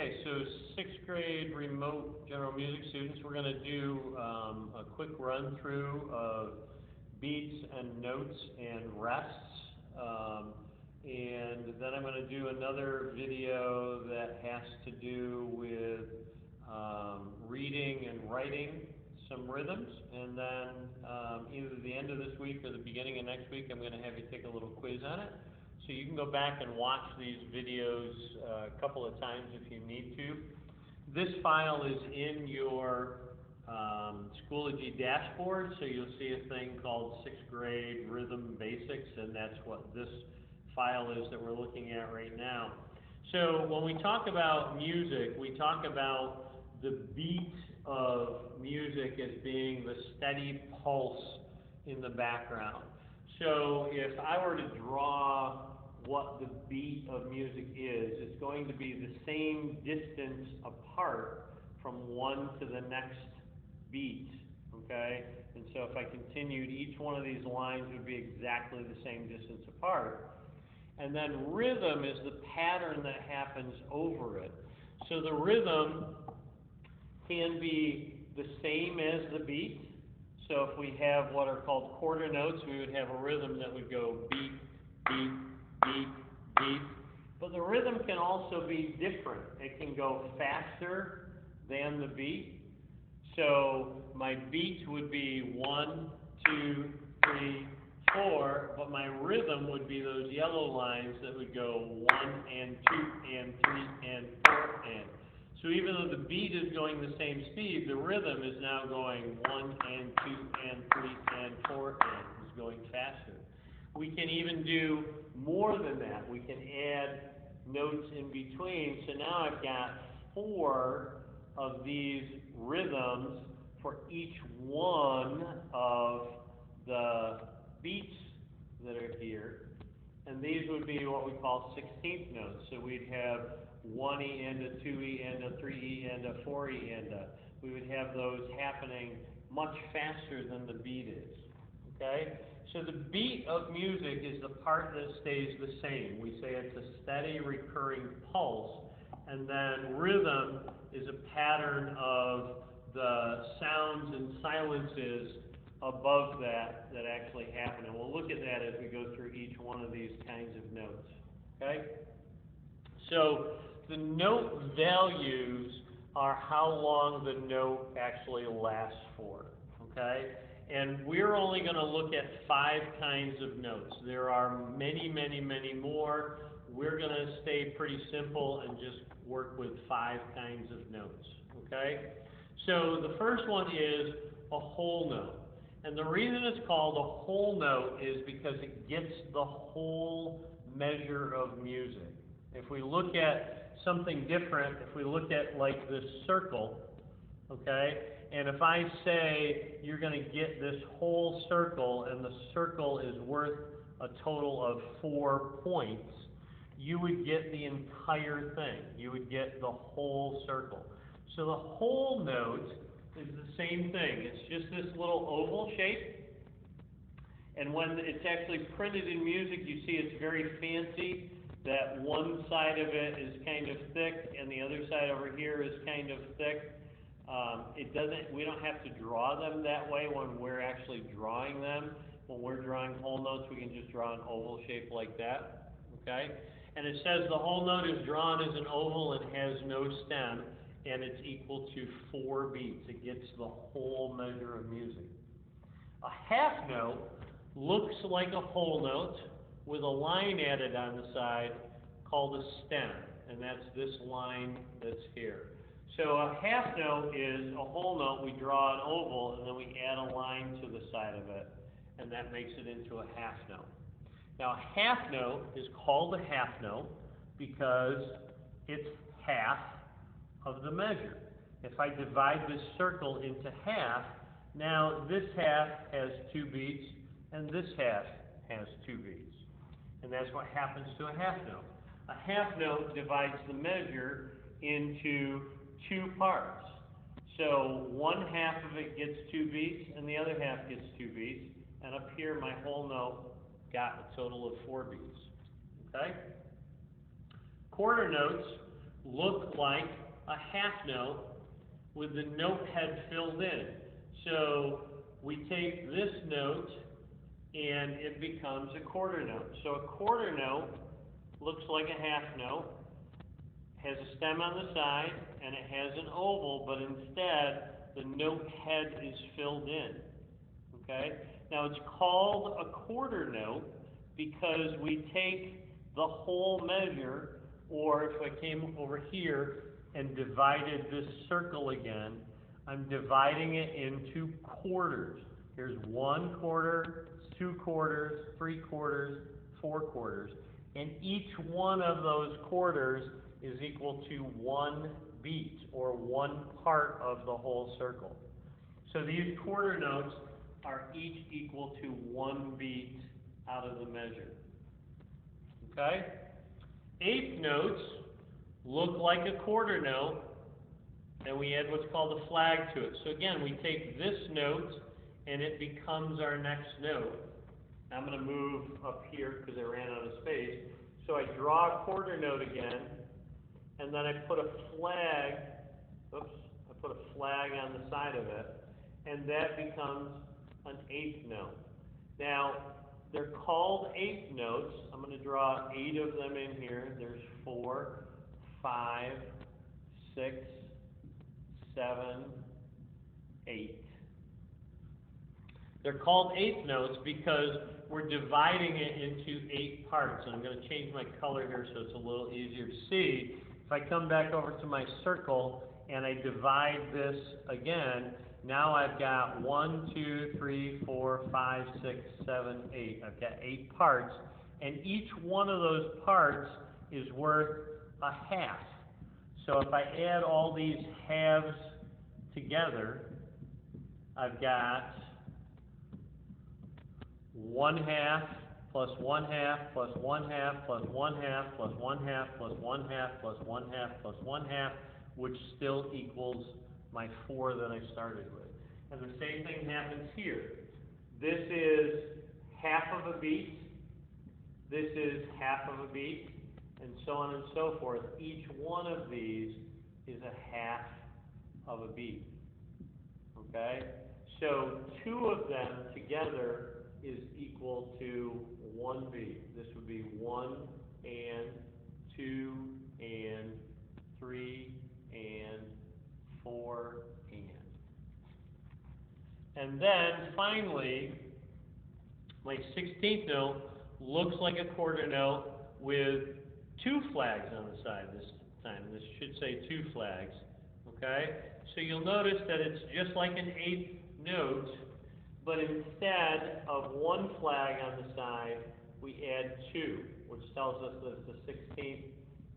Okay, so sixth grade remote general music students, we're going to do a quick run through of beats and notes and rests. And then I'm going to do another video that has to do with reading and writing some rhythms. And then either the end of this week or the beginning of next week, I'm going to have you take a little quiz on it. So you can go back and watch these videos a couple of times if you need to. This file is in your Schoology dashboard, so you'll see a thing called sixth grade rhythm basics, and that's what this file is that we're looking at right now. So when we talk about music, we talk about the beat of music as being the steady pulse in the background. So if I were to draw what the beat of music is, it's going to be the same distance apart from one to the next beat, okay? And so if I continued, each one of these lines would be exactly the same distance apart. And then rhythm is the pattern that happens over it. So the rhythm can be the same as the beat. So if we have what are called quarter notes, we would have a rhythm that would go beat, beat, beat, beat. But the rhythm can also be different. It can go faster than the beat. So my beat would be 1, 2, 3, 4, but my rhythm would be those yellow lines that would go 1 and 2 and 3 and 4 and. So even though the beat is going the same speed, the rhythm is now going 1 and 2 and 3 and 4 and is going faster. We can even do more than that. We can add notes in between. So now I've got 4 of these rhythms for each one of the beats that are here. And these would be what we call 16th notes. So we'd have 1E and a 2E and a 3E and a 4E and a. We would have those happening much faster than the beat is. Okay? So the beat of music is the part that stays the same. We say it's a steady recurring pulse. And then rhythm is a pattern of the sounds and silences above that actually happen. And we'll look at that as we go through each one of these kinds of notes. Okay? So the note values are how long the note actually lasts for. Okay? And we're only going to look at 5 kinds of notes. There are many, many, many more. We're going to stay pretty simple and just work with 5 kinds of notes. Okay? So the first one is a whole note. And the reason it's called a whole note is because it gets the whole measure of music. If we look at something different, if we look at like this circle, okay, and if I say you're going to get this whole circle and the circle is worth a total of 4 points, you would get the entire thing. You would get the whole circle. So the whole note is the same thing. It's just this little oval shape. And when it's actually printed in music, you see it's very fancy, that one side of it is kind of thick and the other side over here is kind of thick. We don't have to draw them that way when we're actually drawing them. When we're drawing whole notes, we can just draw an oval shape like that, okay? And it says the whole note is drawn as an oval and has no stem, and it's equal to 4 beats. It gets the whole measure of music. A half note looks like a whole note with a line added on the side called a stem, and that's this line that's here. So a half note is a whole note. We draw an oval, and then we add a line to the side of it, and that makes it into a half note. Now, a half note is called a half note because it's half of the measure. If I divide this circle into half, now this half has 2 beats, and this half has 2 beats. And that's what happens to a half note. A half note divides the measure into 2 parts. So one half of it gets 2 beats, and the other half gets 2 beats. And up here, my whole note got a total of 4 beats. Okay? Quarter notes look like a half note with the note head filled in. So we take this note and it becomes a quarter note. So a quarter note looks like a half note, has a stem on the side, and it has an oval, but instead the note head is filled in. Okay? Now it's called a quarter note because we take the whole measure, or if I came over here and divided this circle again, I'm dividing it into quarters. Here's 1 quarter, 2 quarters, 3 quarters, 4 quarters. And each one of those quarters is equal to 1 beat, or 1 part of the whole circle. So these quarter notes are each equal to 1 beat out of the measure. Okay? Eighth notes look like a quarter note, and we add what's called a flag to it. So again, we take this note, and it becomes our next note. I'm going to move up here because I ran out of space. So I draw a quarter note again, and then I put a flag, I put a flag on the side of it, and that becomes an eighth note. Now, they're called eighth notes. I'm going to draw 8 of them in here. There's 4, 5, 6, 7, 8. They're called eighth notes because we're dividing it into 8 parts. And I'm going to change my color here so it's a little easier to see. If I come back over to my circle and I divide this again, now I've got 1, 2, 3, 4, 5, 6, 7, 8. I've got 8 parts, and each one of those parts is worth a half. So if I add all these halves together, I've got 1 half plus 1 half plus 1 half plus 1 half plus 1 half plus 1 half plus 1 half plus 1 half, which still equals my 4 that I started with. And the same thing happens here. This is half of a beat. This is half of a beat, and so on and so forth. Each one of these is a half of a beat. Okay? So 2 of them together is equal to 1 beat. This would be 1 and 2 and 3 and 4 and. And then finally, my 16th note looks like a quarter note with 2 flags on the side this time. This should say 2 flags. Okay? So you'll notice that it's just like an 8th note, but instead of 1 flag on the side, we add 2, which tells us that it's a 16th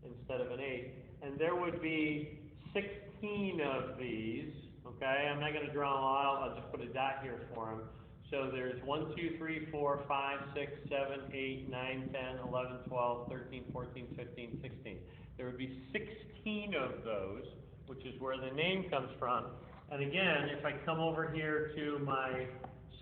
instead of an 8th. And there would be 16 of these, okay? I'm not going to draw them all out. I'll just put a dot here for them. So there's 1, 2, 3, 4, 5, 6, 7, 8, 9, 10, 11, 12, 13, 14, 15, 16. There would be 16 of those, which is where the name comes from. And again, if I come over here to my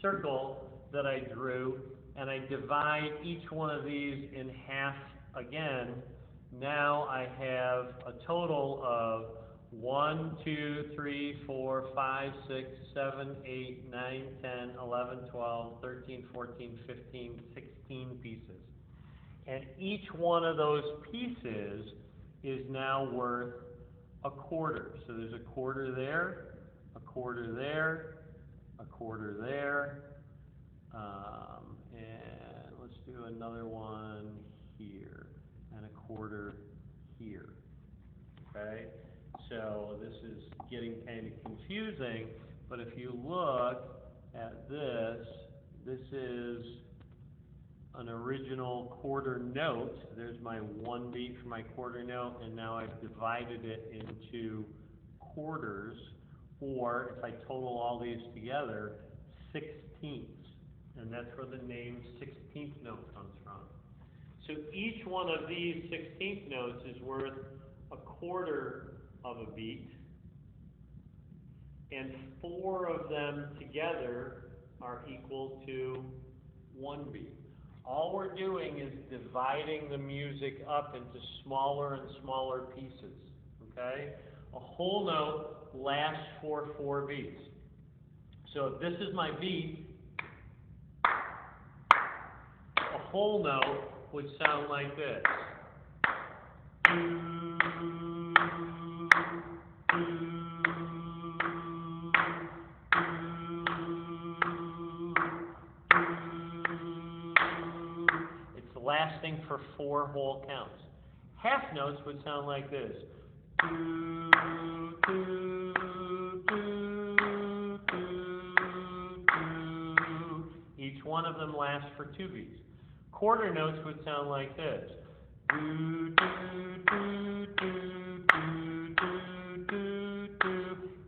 circle that I drew, and I divide each one of these in half again, now I have a total of 1, 2, 3, 4, 5, 6, 7, 8, 9, 10, 11, 12, 13, 14, 15, 16 pieces. And each one of those pieces is now worth a quarter. So there's a quarter there, a quarter there, a quarter there, and let's do another one here, and a quarter here. Okay? So this is getting kind of confusing, but if you look at this, this is an original quarter note. There's my 1 beat for my quarter note, and now I've divided it into quarters, or if I total all these together, 16ths. And that's where the name 16th note comes from. So each one of these 16th notes is worth a quarter of a beat, and 4 of them together are equal to 1 beat. All we're doing is dividing the music up into smaller and smaller pieces. okay? A whole note lasts for 4 beats. So if this is my beat, a whole note would sound like this. It's lasting for 4 whole counts. Half notes would sound like this. Each one of them lasts for 2 beats. Quarter notes would sound like this.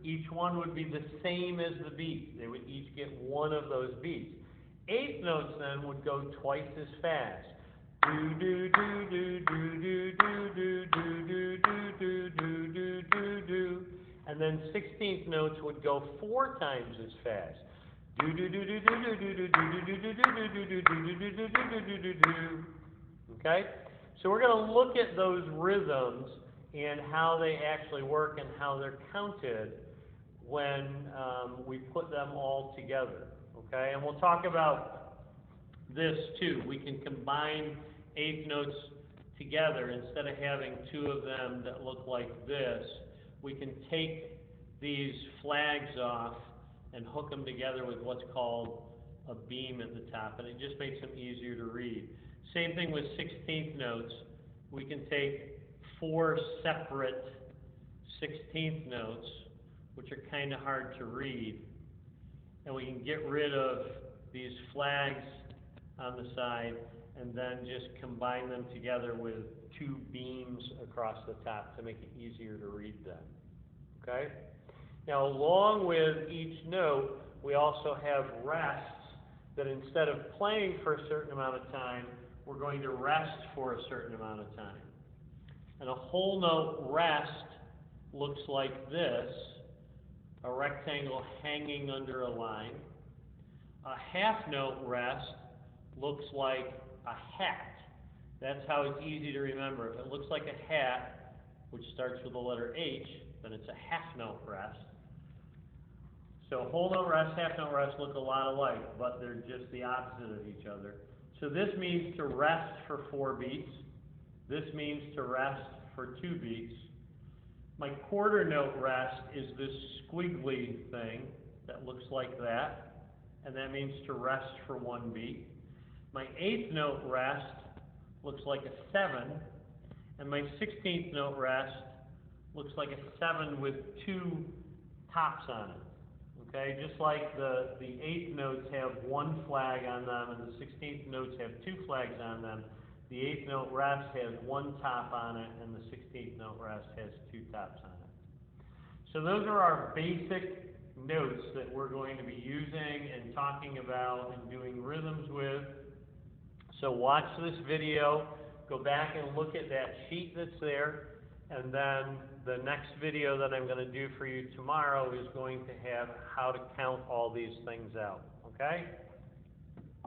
Each one would be the same as the beat. They would each get one of those beats. Eighth notes then would go twice as fast. And then 16th notes would go 4 times as fast. Okay? So we're going to look at those rhythms and how they actually work and how they're counted when we put them all together. Okay? And we'll talk about this too. We can combine eighth notes together. Instead of having 2 of them that look like this, we can take these flags off and hook them together with what's called a beam at the top, and it just makes them easier to read. Same thing with 16th notes. We can take 4 separate 16th notes, which are kind of hard to read, and we can get rid of these flags on the side and then just combine them together with 2 beams across the top to make it easier to read them. Okay? Now, along with each note, we also have rests that instead of playing for a certain amount of time, we're going to rest for a certain amount of time. And a whole note rest looks like this, a rectangle hanging under a line. A half note rest looks like a hat. That's how it's easy to remember. If it looks like a hat, which starts with the letter H, then it's a half note rest. So whole note rest, half note rest look a lot alike, but they're just the opposite of each other. So this means to rest for 4 beats. This means to rest for 2 beats. My quarter note rest is this squiggly thing that looks like that, and that means to rest for 1 beat. My eighth note rest looks like a 7, and my 16th note rest looks like a 7 with 2 tops on it. Okay, just like the 8th notes have 1 flag on them and the 16th notes have 2 flags on them, the 8th note rest has 1 top on it and the 16th note rest has 2 tops on it. So those are our basic notes that we're going to be using and talking about and doing rhythms with. So watch this video, go back and look at that sheet that's there, and then the next video that I'm going to do for you tomorrow is going to have how to count all these things out, okay?